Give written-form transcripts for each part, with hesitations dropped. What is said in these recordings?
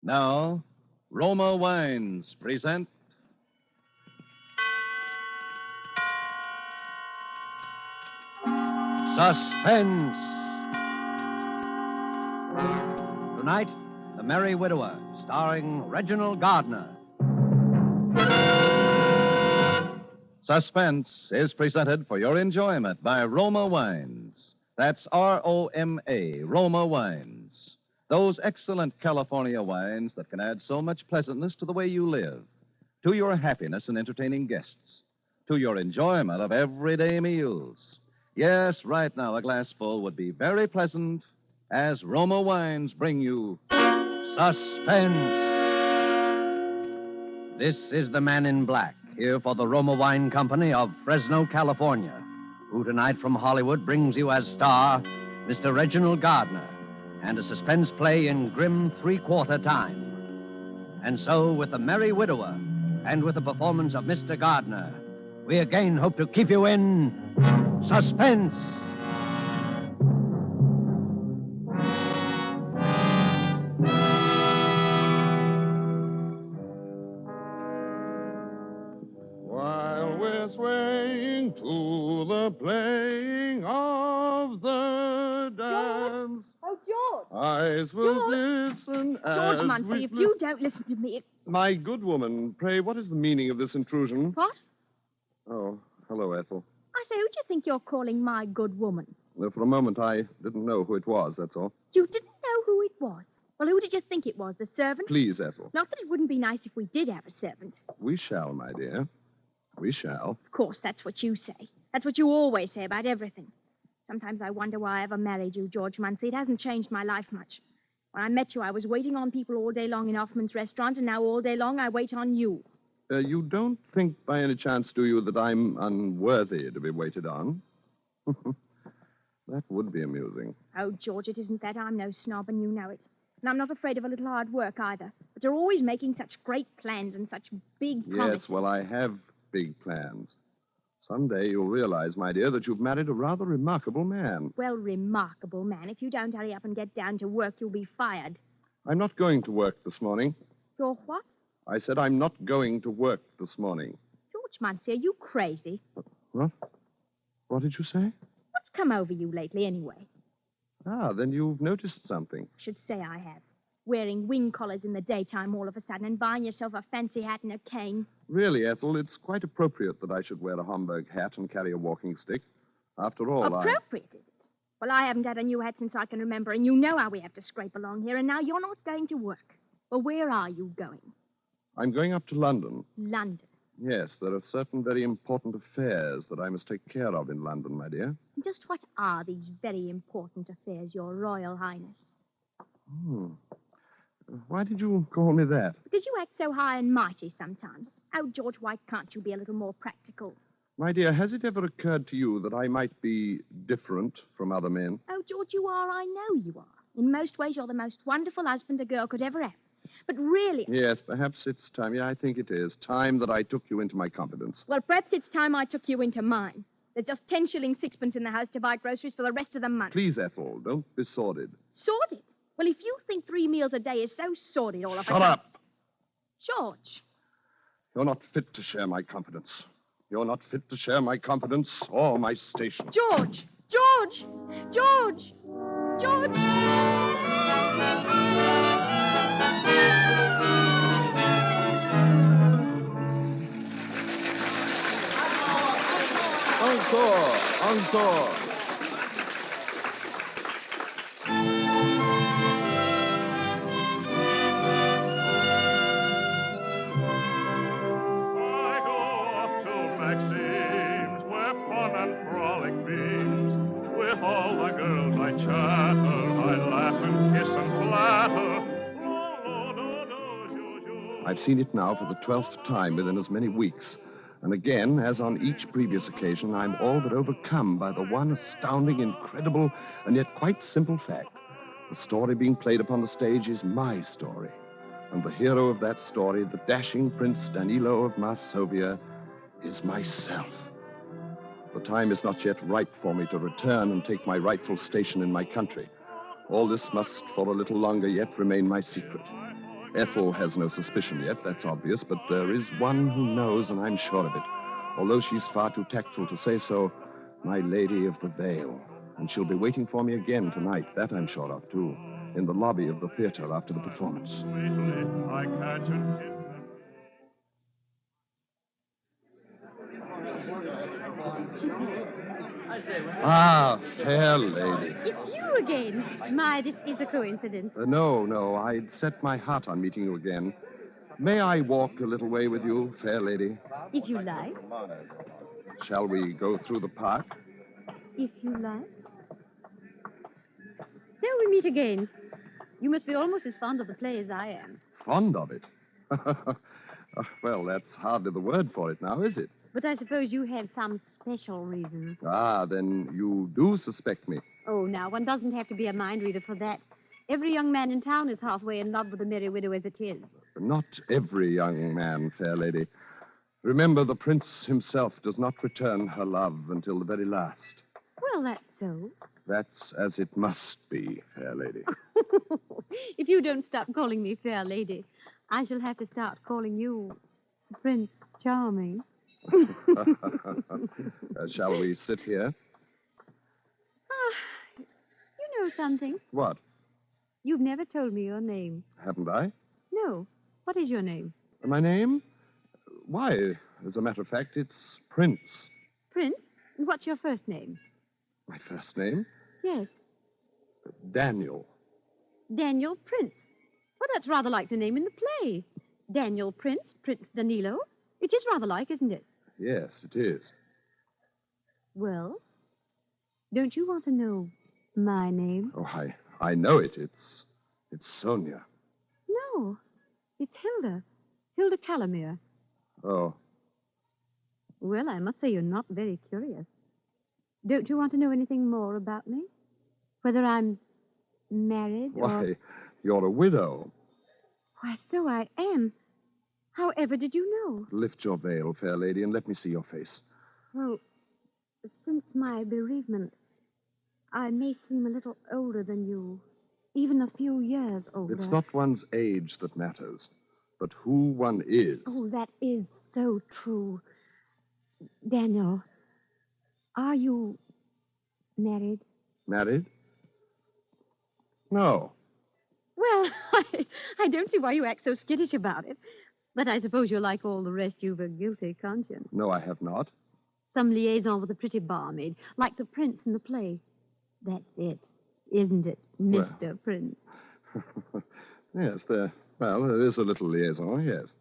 Now, Roma Wines present Suspense. Tonight, The Merry Widower, starring Reginald Gardner. Suspense is presented for your enjoyment by Roma Wines. That's R-O-M-A, Roma Wines. Those excellent California wines that can add so much pleasantness to the way you live, to your happiness in entertaining guests, to your enjoyment of everyday meals. Yes, right now a glassful would be very pleasant as Roma Wines bring you Suspense. This is the Man in Black, here for the Roma Wine Company of Fresno, California, who tonight from Hollywood brings you as star Mr. Reginald Gardner and a suspense play in grim three-quarter time. And so, with The Merry Widower and with the performance of Mr. Gardner, we again hope to keep you in suspense. While we're swaying to the playing of the dance, Oh, George! eyes will glisten as George Muncie, we if you don't listen to me... My good woman, pray, what is the meaning of this intrusion? What? Oh, hello, Ethel. I say, who do you think you're calling my good woman? Well, for a moment, I didn't know who it was, that's all. You didn't know who it was? Well, who did you think it was? The servant? Please, Ethel. Not that it wouldn't be nice if we did have a servant. We shall, my dear. We shall. Of course, that's what you say. That's what you always say about everything. Sometimes I wonder why I ever married you, George Muncie. It hasn't changed my life much. When I met you, I was waiting on people all day long in Hoffman's restaurant, and now all day long I wait on you. You don't think by any chance, do you, that I'm unworthy to be waited on? That would be amusing. Oh, George, it isn't that. I'm no snob, and you know it. And I'm not afraid of a little hard work, either. But you're always making such great plans and such big promises. Yes, well, I have big plans. Someday you'll realize, my dear, that you've married a rather remarkable man. Well, remarkable man. If you don't hurry up and get down to work, you'll be fired. I'm not going to work this morning. You're what? I said I'm not going to work this morning. George Muncie, are you crazy? What? What did you say? What's come over you lately, anyway? Ah, then you've noticed something. I should say I have. Wearing wing collars in the daytime all of a sudden and buying yourself a fancy hat and a cane. Really, Ethel, it's quite appropriate that I should wear a Homburg hat and carry a walking stick. After all, Appropriate, is it? Well, I haven't had a new hat since I can remember, and you know how we have to scrape along here, and now you're not going to work. Well, where are you going? I'm going up to London. London. Yes, there are certain very important affairs that I must take care of in London, my dear. Just what are these very important affairs, Your Royal Highness? Why did you call me that? Because you act so high and mighty sometimes. Oh, George, why can't you be a little more practical? My dear, has it ever occurred to you that I might be different from other men? Oh, George, you are. I know you are. In most ways, you're the most wonderful husband a girl could ever have. But really... Yes, perhaps it's time. Yeah, I think it is. Time that I took you into my confidence. Well, perhaps it's time I took you into mine. There's just 10 shillings sixpence in the house to buy groceries for the rest of the month. Please, Ethel, don't be sordid. Sordid? Well, if you think 3 meals a day is so sordid all of a sudden... Shut up! George. You're not fit to share my confidence. You're not fit to share my confidence or my station. George! George! George! George! Encore! Encore! I go off to Maxine's, where fun and frolic beams. With all the girls I chatter, I laugh and kiss and flatter. Oh, no, no, no, I've seen it now for the 12th time within as many weeks. And again, as on each previous occasion, I'm all but overcome by the one astounding, incredible, and yet quite simple fact. The story being played upon the stage is my story. And the hero of that story, the dashing Prince Danilo of Masovia, is myself. The time is not yet ripe for me to return and take my rightful station in my country. All this must, for a little longer yet, remain my secret. Ethel has no suspicion yet, that's obvious, but there is one who knows, and I'm sure of it. Although she's far too tactful to say so, my Lady of the Veil. And she'll be waiting for me again tonight, that I'm sure of, too, in the lobby of the theater after the performance. Sweetly, I catch and kiss them. Ah, fair lady. It's you again. My, this is a coincidence. No, I'd set my heart on meeting you again. May I walk a little way with you, fair lady? If you like. Shall we go through the park? If you like. So we meet again. You must be almost as fond of the play as I am. Fond of it? Well, that's hardly the word for it now, is it? But I suppose you have some special reason. Ah, then you do suspect me. Oh, now, one doesn't have to be a mind reader for that. Every young man in town is halfway in love with the merry widow as it is. Not every young man, fair lady. Remember, the prince himself does not return her love until the very last. Well, that's so. That's as it must be, fair lady. If you don't stop calling me fair lady, I shall have to start calling you Prince Charming. Shall we sit here? You know something. What? You've never told me your name. Haven't I? No. What is your name? My name? Why, as a matter of fact, it's Prince. Prince? And what's your first name? My first name? Yes. Daniel. Daniel Prince. Well, that's rather like the name in the play. Daniel Prince, Prince Danilo. It is rather like, isn't it? Yes, it is. Well, don't you want to know my name? Oh, I know it. It's Sonia. No, it's Hilda. Hilda Calamere. Oh, Well, I must say you're not very curious. Don't you want to know anything more about me? Whether I'm married or... why, you're a widow. Why, so I am. However did you know? Lift your veil, fair lady, and let me see your face. Well, since my bereavement, I may seem a little older than you. Even a few years older. It's not one's age that matters, but who one is. Oh, that is so true. Daniel, are you married? Married? No. Well, I don't see why you act so skittish about it. But I suppose you're like all the rest. You've a guilty conscience. No, I have not. Some liaison with a pretty barmaid, like the prince in the play. That's it, isn't it, Mr. Prince? Yes, there is a little liaison, yes.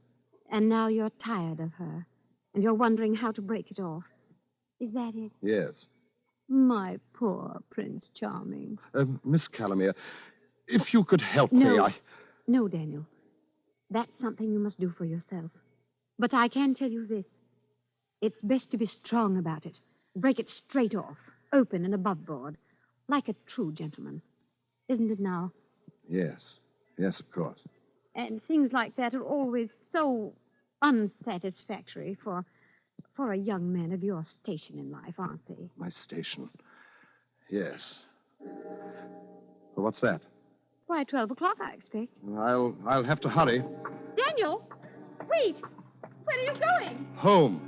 And now you're tired of her, and you're wondering how to break it off. Is that it? Yes. My poor Prince Charming. Miss Calamere, if you could help me, No, Daniel. That's something you must do for yourself. But I can tell you this. It's best to be strong about it. Break it straight off, open and above board, like a true gentleman. Isn't it now? Yes. Yes, of course. And things like that are always so unsatisfactory for a young man of your station in life, aren't they? My station. Yes. Well, what's that? Why, 12 o'clock, I expect. I'll have to hurry. Daniel! Wait! Where are you going? Home.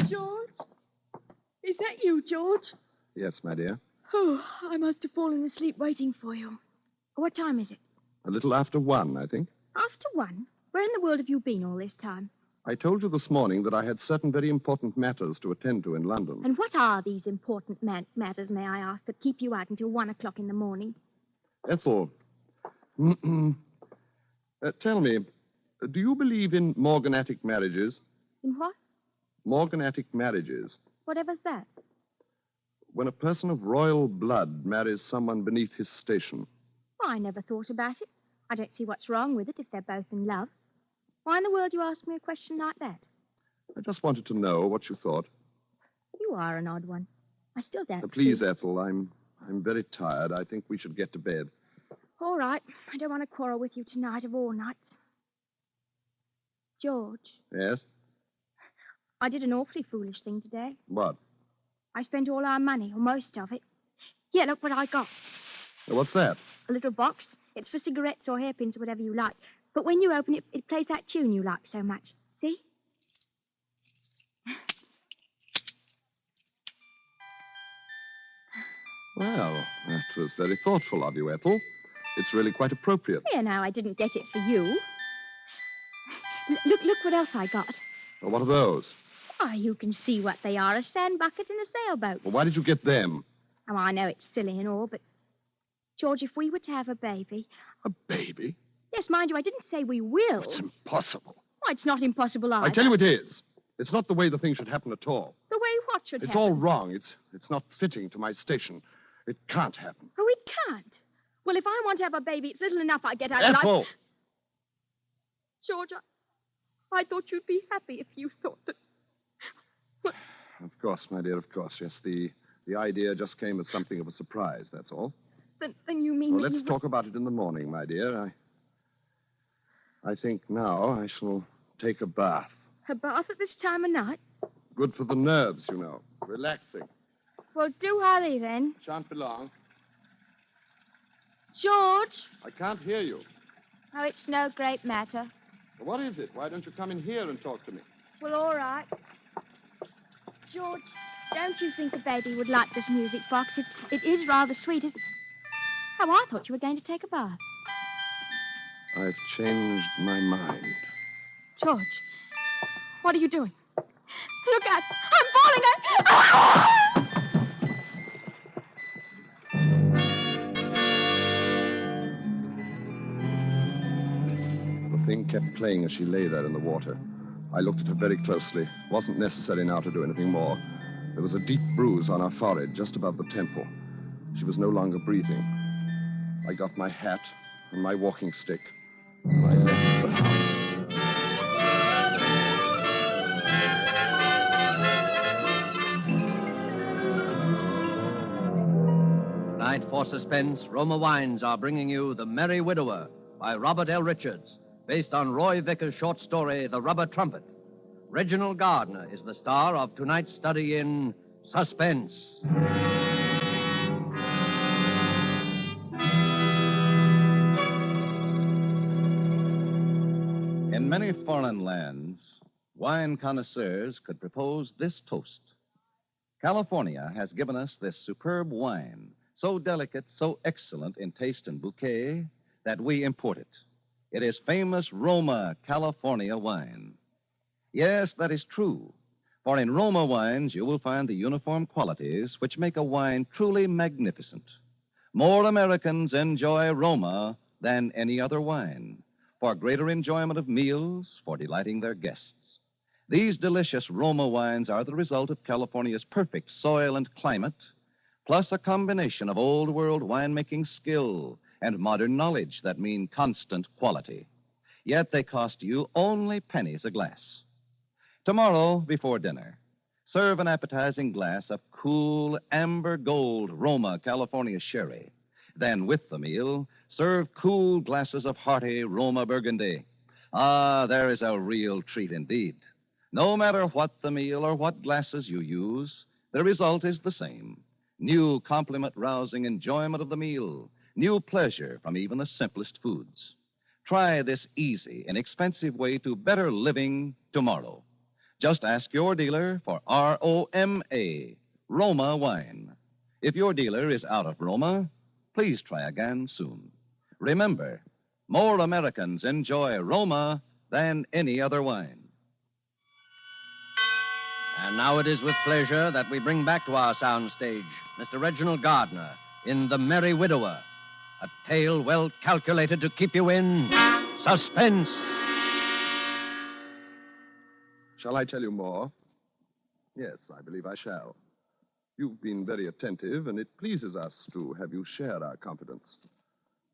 George? Is that you, George? Yes, my dear. Oh, I must have fallen asleep waiting for you. What time is it? A little after 1, I think. After 1? Where in the world have you been all this time? I told you this morning that I had certain very important matters to attend to in London. And what are these important matters, may I ask, that keep you out until 1 o'clock in the morning? Ethel, tell me, do you believe in morganatic marriages? In what? Morganatic marriages. Whatever's that? When a person of royal blood marries someone beneath his station. Well, I never thought about it. I don't see what's wrong with it if they're both in love. Why in the world do you ask me a question like that? I just wanted to know what you thought. You are an odd one. I still don't Please, see... Ethel, I'm very tired. I think we should get to bed. All right. I don't want to quarrel with you tonight of all nights. George, Yes? I did an awfully foolish thing today. What? I spent all our money, or most of it. Here, look what I got. What's that? A little box. It's for cigarettes or hairpins or whatever you like. But when you open it, it plays that tune you like so much. See? Well, that was very thoughtful of you, Ethel. It's really quite appropriate. Here, now, I didn't get it for you. Look what else I got. Well, what are those? Why, you can see what they are, a sand bucket and a sailboat. Well, why did you get them? Oh, I know it's silly and all, but... George, if we were to have a baby... A baby? Yes, mind you, I didn't say we will. It's impossible. Oh, it's not impossible either. I tell you it is. It's not the way the thing should happen at all. The way what should It's happen? all wrong. It's not fitting to my station. It can't happen. Oh, it can't. Well, if I want to have a baby, it's little enough I get out of life. Ethel! George, I thought you'd be happy if you thought that... Of course, my dear, of course. Yes, the idea just came as something of a surprise, that's all. Then you mean Well, that let's you... talk about it in the morning, my dear. I think now I shall take a bath. A bath at this time of night? Good for the nerves, you know. Relaxing. Well, do hurry then. Shan't be long. George! I can't hear you. Oh, it's no great matter. Well, what is it? Why don't you come in here and talk to me? Well, all right. George, don't you think a baby would like this music box? It is rather sweet. Oh, I thought you were going to take a bath. I've changed my mind. George, what are you doing? Look out! I'm falling! The thing kept playing as she lay there in the water. I looked at her very closely. Wasn't necessary now to do anything more. There was a deep bruise on her forehead just above the temple. She was no longer breathing. I got my hat and my walking stick, and I left the house. Tonight for Suspense, Roma Wines are bringing you The Merry Widower by Robert L. Richards, based on Roy Vickers' short story, The Rubber Trumpet. Reginald Gardner is the star of tonight's study in Suspense. In many foreign lands, wine connoisseurs could propose this toast. California has given us this superb wine, so delicate, so excellent in taste and bouquet, that we import it. It is famous Roma California wine. Yes, that is true. For in Roma wines, you will find the uniform qualities which make a wine truly magnificent. More Americans enjoy Roma than any other wine, for greater enjoyment of meals, for delighting their guests. These delicious Roma wines are the result of California's perfect soil and climate, plus a combination of old world winemaking skill and modern knowledge that mean constant quality. Yet they cost you only pennies a glass. Tomorrow, before dinner, serve an appetizing glass of cool amber gold Roma California sherry. Then, with the meal, serve cool glasses of hearty Roma Burgundy. Ah, there is a real treat indeed. No matter what the meal or what glasses you use, the result is the same. New compliment-rousing enjoyment of the meal, new pleasure from even the simplest foods. Try this easy, inexpensive way to better living tomorrow. Just ask your dealer for R-O-M-A, Roma wine. If your dealer is out of Roma, please try again soon. Remember, more Americans enjoy Roma than any other wine. And now it is with pleasure that we bring back to our soundstage Mr. Reginald Gardner in The Merry Widower, a tale well calculated to keep you in suspense. Shall I tell you more? Yes, I believe I shall. You've been very attentive, and it pleases us to have you share our confidence.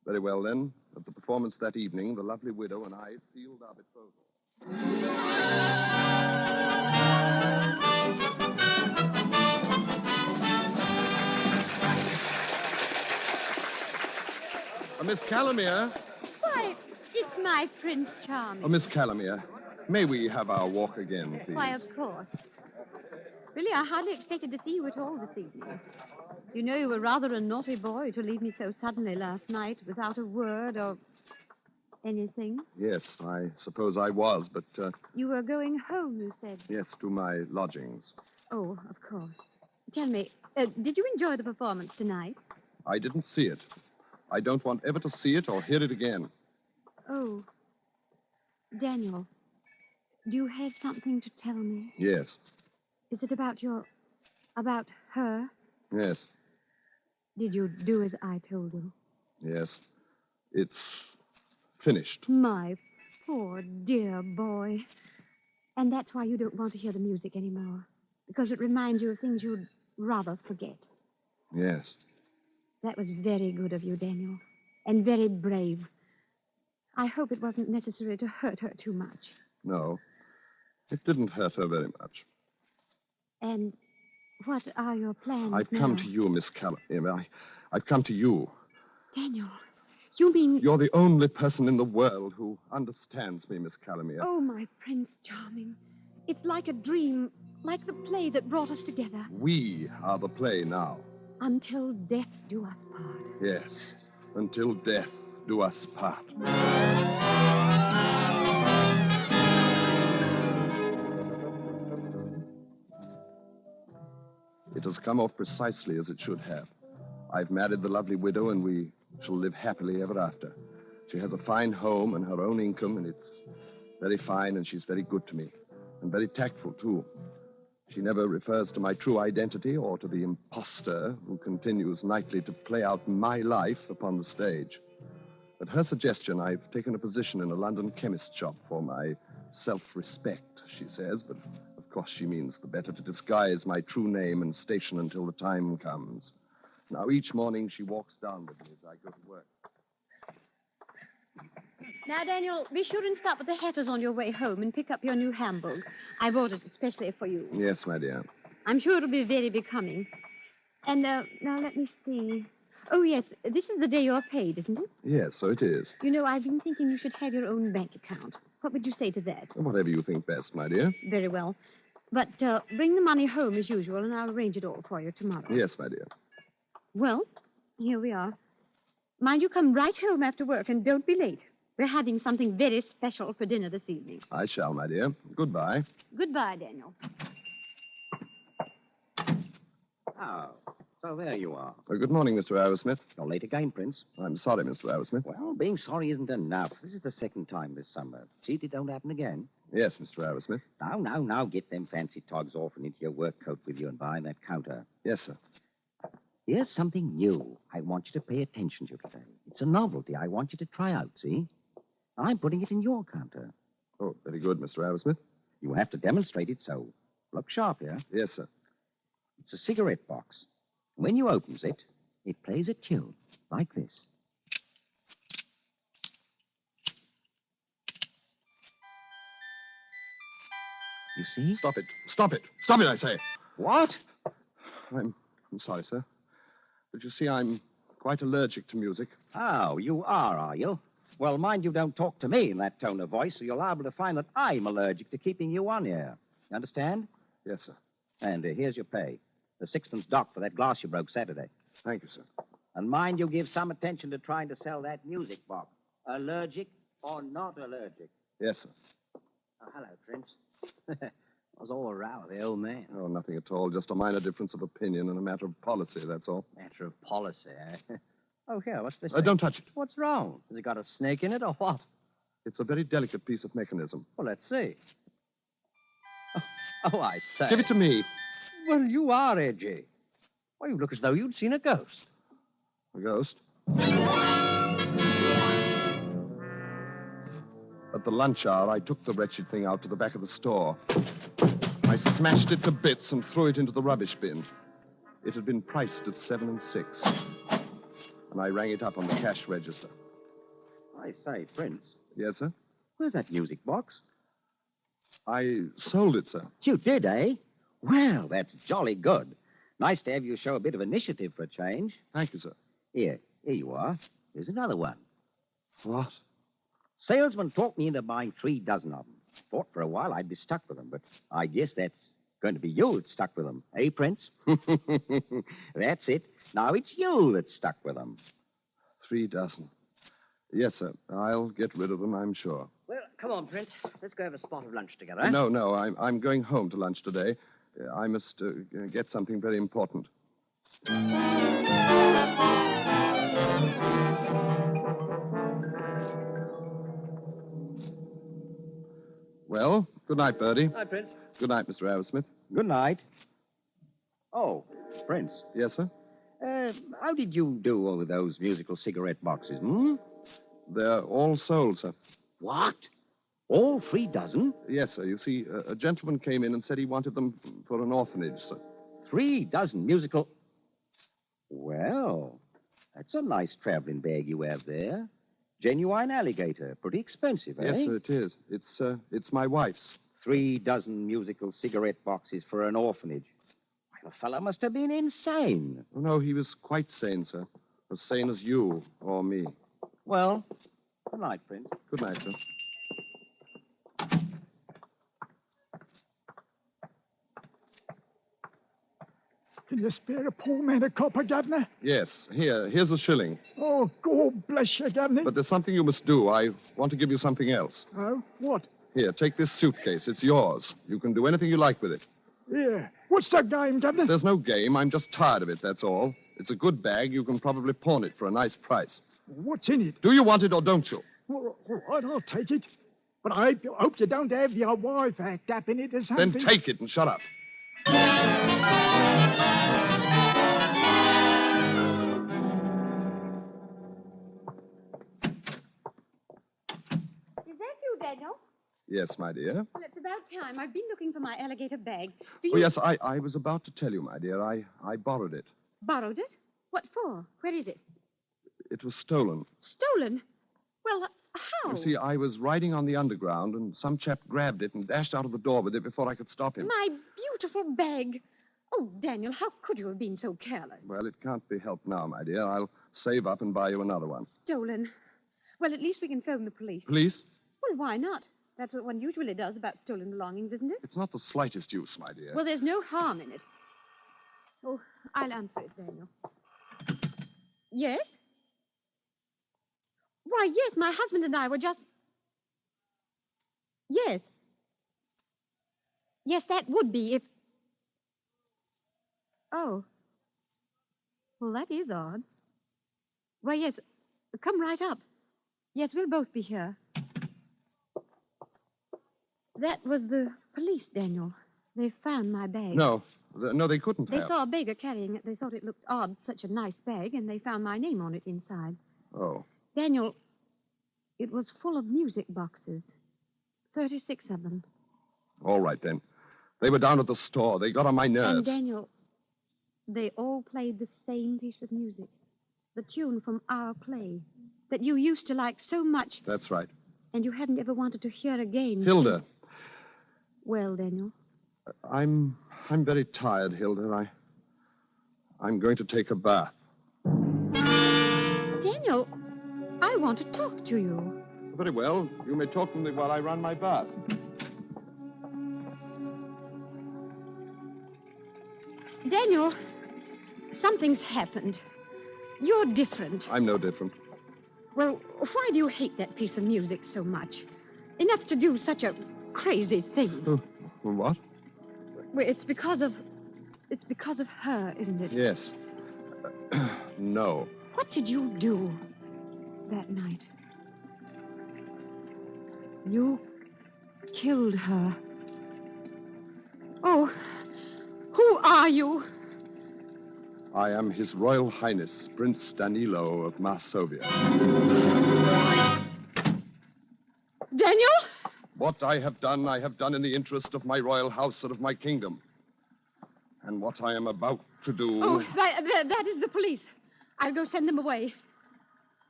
Very well, then. At the performance that evening, the lovely widow and I sealed our betrothal. Miss Calamere. Why, it's my Prince Charming. Miss Calamere, May we have our walk again, please? Why, of course. Really, I hardly expected to see you at all this evening. You know, you were rather a naughty boy to leave me so suddenly last night without a word or anything. Yes, I suppose I was, but, You were going home, you said. yes, to my lodgings. Oh, of course. Tell me, did you enjoy the performance tonight? I didn't see it. I don't want ever to see it or hear it again. Oh. Daniel, do you have something to tell me? Yes, Is it about her? yes, Did you do as I told you? yes. It's finished. My poor dear boy. And that's why you don't want to hear the music anymore. Because it reminds you of things you'd rather forget. Yes. That was very good of you, Daniel. And very brave. I hope it wasn't necessary to hurt her too much. No, it didn't hurt her very much. And what are your plans I've now? come to you, Miss Callum. I've come to you. Daniel, you mean... You're the only person in the world who understands me, Miss Calamere. Oh, my Prince Charming. It's like a dream, like the play that brought us together. We are the play now. Until death do us part. Yes, until death do us part. It has come off precisely as it should have. I've married the lovely widow, and we shall live happily ever after. She has a fine home and her own income, and it's very fine, and she's very good to me, and very tactful, too. She never refers to my true identity or to the impostor who continues nightly to play out my life upon the stage. At her suggestion, I've taken a position in a London chemist shop for my self-respect, she says, but of course she means the better to disguise my true name and station until the time comes. Now, each morning she walks down with me as I go to work. Now, Daniel, be sure and stop at the Hatters on your way home and pick up your new Hamburg. I've ordered it especially for you. Yes, my dear. I'm sure it'll be very becoming. And, now, let me see. Oh, yes, this is the day you're paid, isn't it? Yes, so it is. You know, I've been thinking you should have your own bank account. What would you say to that? Whatever you think best, my dear. Very well. But bring the money home as usual, and I'll arrange it all for you tomorrow. Yes, my dear. Well, here we are. Mind you come right home after work, and don't be late. We're having something very special for dinner this evening. I shall, my dear. Goodbye. Goodbye, Daniel. Oh, so there you are. Good morning, Mr. Arrowsmith. You're late again, Prince. I'm sorry, Mr. Arrowsmith. Well, being sorry isn't enough. This is the second time this summer. See if it don't happen again. Yes, Mr. Arrowsmith. Now, get them fancy togs off and into your work coat with you and behind that counter. Yes, sir. Here's something new I want you to pay attention to today. It's a novelty I want you to try out, see? I'm putting it in your counter. Oh, very good, Mr. Arrowsmith. You have to demonstrate it, so look sharp here. Yes, sir. It's a cigarette box. When you opens it, it plays a tune like this. You see? Stop it. Stop it. Stop it, I say. What? I'm sorry, sir. But you see, I'm quite allergic to music. Oh, you are you? Well, mind you don't talk to me in that tone of voice, or you're liable to find that I'm allergic to keeping you on here. You understand? Yes, sir. And here's your pay. The sixpence dock for that glass you broke Saturday. Thank you, sir. And mind you give some attention to trying to sell that music box. Allergic or not allergic. Yes, sir. Oh, hello, Prince. What's all around with the old man? Oh, nothing at all. Just a minor difference of opinion and a matter of policy, that's all. Matter of policy, eh? Oh, here, what's this? Don't touch it. What's wrong? Has it got a snake in it or what? It's a very delicate piece of mechanism. Well, let's see. Oh, I say. Give it to me. Well, you are edgy. Why, you look as though you'd seen a ghost. A ghost? At the lunch hour, I took the wretched thing out to the back of the store. I smashed it to bits and threw it into the rubbish bin. It had been priced at 7 6. And I rang it up on the cash register. I say, Prince, Yes, sir? where's that music box? I sold it, sir. You did, eh? Well, that's jolly good. Nice to have you show a bit of initiative for a change. Thank you, sir. Here you are. Here's another one. What? Salesman talked me into buying 3 dozen of them. Thought for a while I'd be stuck with them, but I guess that's going to be you that's stuck with them. Eh, Prince? That's it. Now it's you that's stuck with them. 3 dozen. Yes, sir. I'll get rid of them, I'm sure. Well, come on, Prince. Let's go have a spot of lunch together. No, I'm going home to lunch today. I must get something very important. Well, good night, Bertie. Hi, Prince. Good night, Mr. Arrowsmith. Good night. Oh, Prince, Yes, sir? how did you do over those musical cigarette boxes, hmm? They're all sold, sir. What? All 3 dozen? Yes, sir. You see, a gentleman came in and said he wanted them for an orphanage, sir. 3 dozen musical... Well, that's a nice traveling bag you have there. Genuine alligator. Pretty expensive, eh? Yes, sir, it is. It's my wife's. 3 dozen musical cigarette boxes for an orphanage. Why, the fellow must have been insane. Oh, no, he was quite sane, sir. As sane as you or me. Well, good night, Prince. Good night, sir. Can you spare a poor man a copper, Governor? Yes, here's a shilling. Oh, God bless you, Governor. But there's something you must do. I want to give you something else. Oh, what? Here, take this suitcase. It's yours. You can do anything you like with it. Yeah. What's the game, Governor? There's no game. I'm just tired of it, that's all. It's a good bag. You can probably pawn it for a nice price. What's in it? Do you want it or don't you? All right, I'll take it. But I hope you don't have your wife act up in it or something. Then take it and shut up. Is that you, Daniel? Yes, my dear. Well, it's about time. I've been looking for my alligator bag. Do you... Oh, yes, I was about to tell you, my dear. I borrowed it. Borrowed it? What for? Where is it? It was stolen. Stolen? Well, how? You see, I was riding on the underground, and some chap grabbed it and dashed out of the door with it before I could stop him. My beautiful bag. Oh, Daniel, how could you have been so careless? Well, it can't be helped now, my dear. I'll save up and buy you another one. Stolen. Well, at least we can phone the police. Police? Well, why not? That's what one usually does about stolen belongings, isn't it? It's not the slightest use, my dear. Well, there's no harm in it. Oh, I'll answer it, Daniel. Yes? Why, yes, my husband and I were just... Yes. Yes, that would be if... Oh. Well, that is odd. Well, yes, come right up. Yes, we'll both be here. That was the police, Daniel. They found my bag. No, they couldn't They have. saw a beggar carrying it. They thought it looked odd, such a nice bag, and they found my name on it inside. Oh. Daniel, it was full of music boxes. 36 of them. All right, then. They were down at the store. They got on my nerves. And Daniel, they all played the same piece of music. The tune from our play that you used to like so much. That's right. And you haven't ever wanted to hear again. Hilda. Since... Well, Daniel. I'm very tired, Hilda. I'm going to take a bath. Daniel, I want to talk to you. Very well. You may talk to me while I run my bath. Daniel, something's happened. You're different. I'm no different. Well, why do you hate that piece of music so much? Enough to do such a crazy thing. What? Well, it's because of her, isn't it? Yes. No. What did you do that night? You killed her. Oh, who are you? I am His Royal Highness, Prince Danilo of Masovia. Daniel? What I have done in the interest of my royal house and of my kingdom. And what I am about to do... Oh, that is the police. I'll go send them away.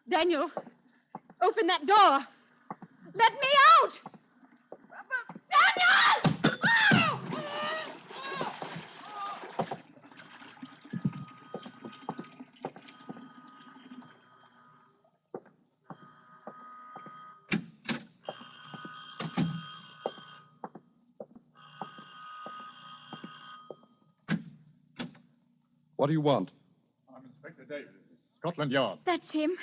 Daniel, open that door. Let me out! Daniel! What do you want? I'm Inspector Davis, Scotland Yard. That's him.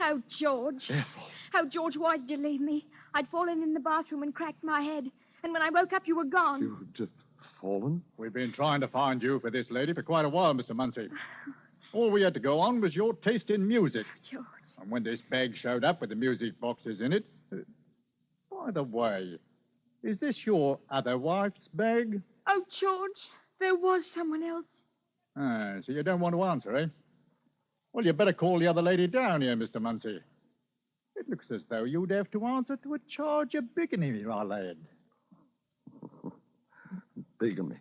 Oh, George. Ethel. Oh, George, why did you leave me? I'd fallen in the bathroom and cracked my head. And when I woke up, you were gone. You'd have fallen? We've been trying to find you for this lady for quite a while, Mr. Muncie. All we had to go on was your taste in music. George. And when this bag showed up with the music boxes in it... by the way, is this your other wife's bag? Oh, George, there was someone else. Ah, so you don't want to answer, eh? Well, you better call the other lady down here, Mr. Muncie. It looks as though you'd have to answer to a charge of bigamy, my lad. Bigamy.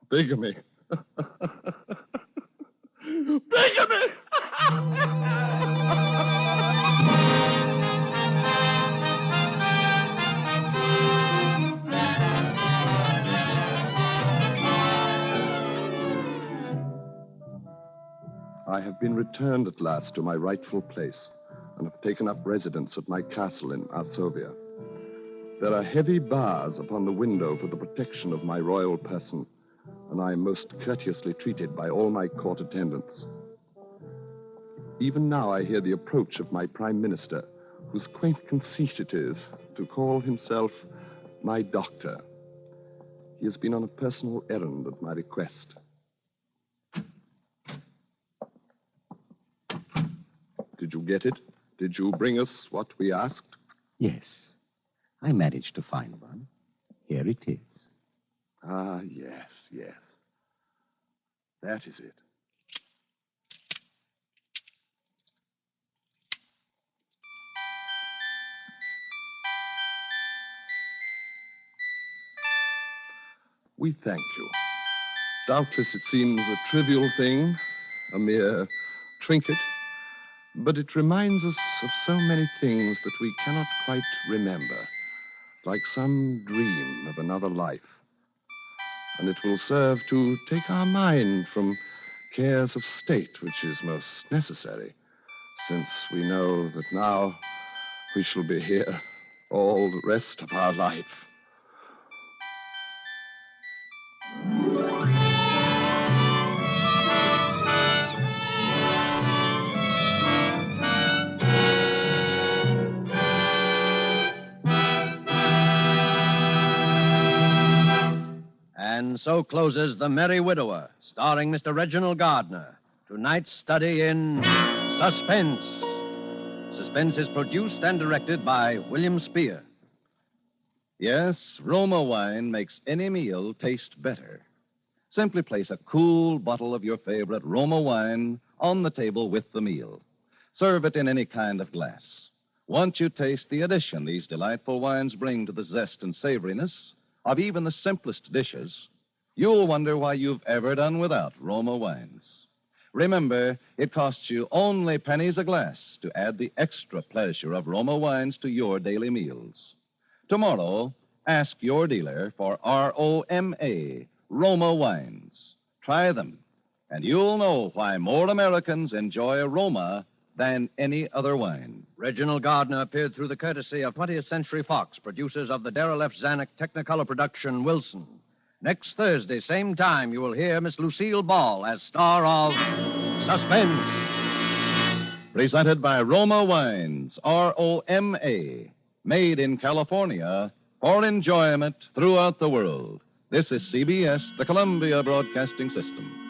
Bigamy. Bigamy! I have been returned at last to my rightful place and have taken up residence at my castle in Arsovia. There are heavy bars upon the window for the protection of my royal person, and I am most courteously treated by all my court attendants. Even now I hear the approach of my prime minister, whose quaint conceit it is to call himself my doctor. He has been on a personal errand at my request. Did you get it? Did you bring us what we asked? Yes, I managed to find one. Here it is. Ah, yes, yes. That is it. We thank you. Doubtless it seems a trivial thing, a mere trinket, but it reminds us of so many things that we cannot quite remember, like some dream of another life. And it will serve to take our mind from cares of state, which is most necessary, since we know that now we shall be here all the rest of our life. And so closes The Merry Widower, starring Mr. Reginald Gardner. Tonight's study in Suspense. Suspense is produced and directed by William Spear. Yes, Roma wine makes any meal taste better. Simply place a cool bottle of your favorite Roma wine on the table with the meal. Serve it in any kind of glass. Once you taste the addition these delightful wines bring to the zest and savoriness of even the simplest dishes, you'll wonder why you've ever done without Roma wines. Remember, it costs you only pennies a glass to add the extra pleasure of Roma wines to your daily meals. Tomorrow, ask your dealer for ROMA, Roma wines. Try them, and you'll know why more Americans enjoy Roma than any other wine. Reginald Gardner appeared through the courtesy of 20th Century Fox, producers of the Darrell F. Zanuck Technicolor production Wilson. Next Thursday, same time, you will hear Miss Lucille Ball as star of Suspense. Presented by Roma Wines, ROMA, made in California for enjoyment throughout the world. This is CBS, the Columbia Broadcasting System.